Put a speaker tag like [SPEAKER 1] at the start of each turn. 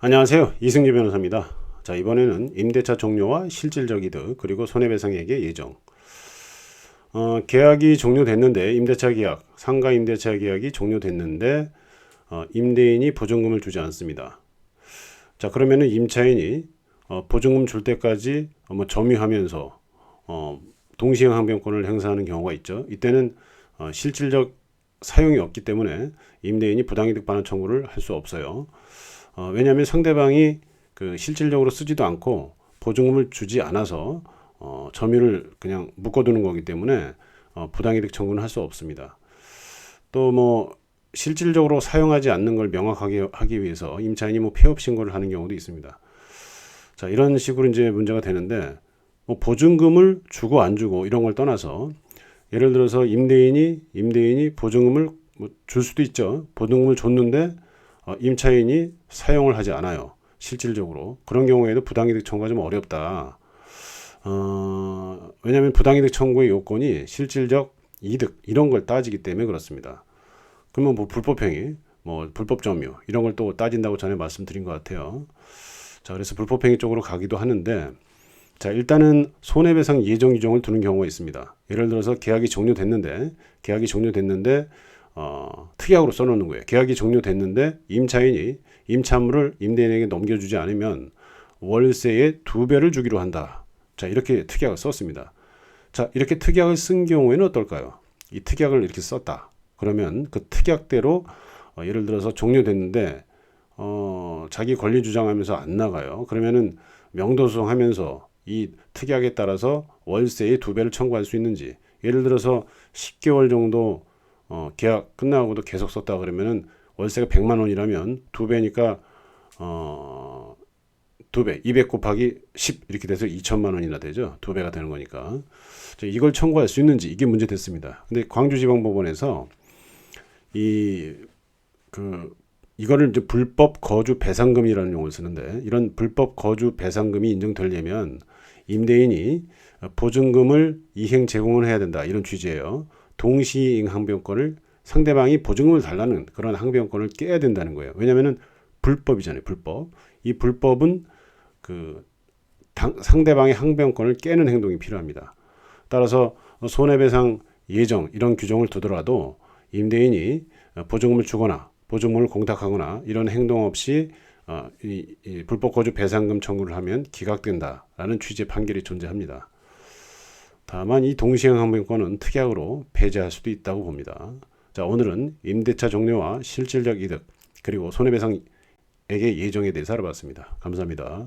[SPEAKER 1] 안녕하세요. 이승기 변호사입니다. 자, 이번에는 임대차 종료와 실질적 이득 그리고 손해배상액의 예정. 계약이 종료됐는데 임대차 계약, 상가 임대차 계약이 종료됐는데 임대인이 보증금을 주지 않습니다. 자, 그러면은 임차인이 보증금 줄 때까지 점유하면서 동시행 항변권을 행사하는 경우가 있죠. 이때는 실질적 사용이 없기 때문에 임대인이 부당이득 반환 청구를 할 수 없어요. 왜냐하면 상대방이 실질적으로 쓰지도 않고 보증금을 주지 않아서 점유를 그냥 묶어두는 거기 때문에 부당이득 청구는 할 수 없습니다. 또 실질적으로 사용하지 않는 걸 명확하게 하기 위해서 임차인이 폐업 신고를 하는 경우도 있습니다. 자, 이런 식으로 이제 문제가 되는데 보증금을 주고 안 주고 이런 걸 떠나서 예를 들어서 임대인이 보증금을 줄 수도 있죠. 보증금을 줬는데 임차인이 사용을 하지 않아요. 실질적으로. 그런 경우에도 부당이득 청구가 좀 어렵다. 왜냐하면 부당이득 청구의 요건이 실질적 이득 이런 걸 따지기 때문에 그렇습니다. 그러면 불법행위, 불법 점유 이런 걸 또 따진다고 전에 말씀드린 것 같아요. 자, 그래서 불법행위 쪽으로 가기도 하는데, 자, 일단은 손해배상 예정 규정을 두는 경우가 있습니다. 예를 들어서 계약이 종료됐는데 특약으로 써놓는 거예요. 계약이 종료됐는데 임차인이 임차물을 임대인에게 넘겨주지 않으면 월세의 2배를 주기로 한다. 자, 이렇게 특약을 썼습니다. 자, 이렇게 특약을 쓴 경우에는 어떨까요? 이 특약을 이렇게 썼다. 그러면 그 특약대로 예를 들어서 종료됐는데 자기 권리 주장하면서 안 나가요. 그러면은 명도소송하면서 이 특약에 따라서 월세의 2배를 청구할 수 있는지, 예를 들어서 10개월 정도 계약 끝나고도 계속 썼다 그러면은 월세가 100만 원이라면 2배니까 2배 200 곱하기 10 이렇게 돼서 2천만 원이나 되죠. 2배가 되는 거니까. 이걸 청구할 수 있는지, 이게 문제 됐습니다. 근데 광주지방법원에서 이거를 이제 불법 거주 배상금이라는 용어를 쓰는데, 이런 불법 거주 배상금이 인정되려면 임대인이 보증금을 이행 제공을 해야 된다, 이런 취지예요. 동시이행 항변권을, 상대방이 보증금을 달라는 그런 항변권을 깨야 된다는 거예요. 왜냐하면 불법이잖아요. 불법. 이 불법은 상대방의 항변권을 깨는 행동이 필요합니다. 따라서 손해배상 예정 이런 규정을 두더라도 임대인이 보증금을 주거나 보증금을 공탁하거나 이런 행동 없이 이 불법 거주 배상금 청구를 하면 기각된다라는 취지의 판결이 존재합니다. 다만 이 동시행 항변권은 특약으로 배제할 수도 있다고 봅니다. 자, 오늘은 임대차 종료와 실질적 이득 그리고 손해배상액의 예정에 대해서 알아봤습니다. 감사합니다.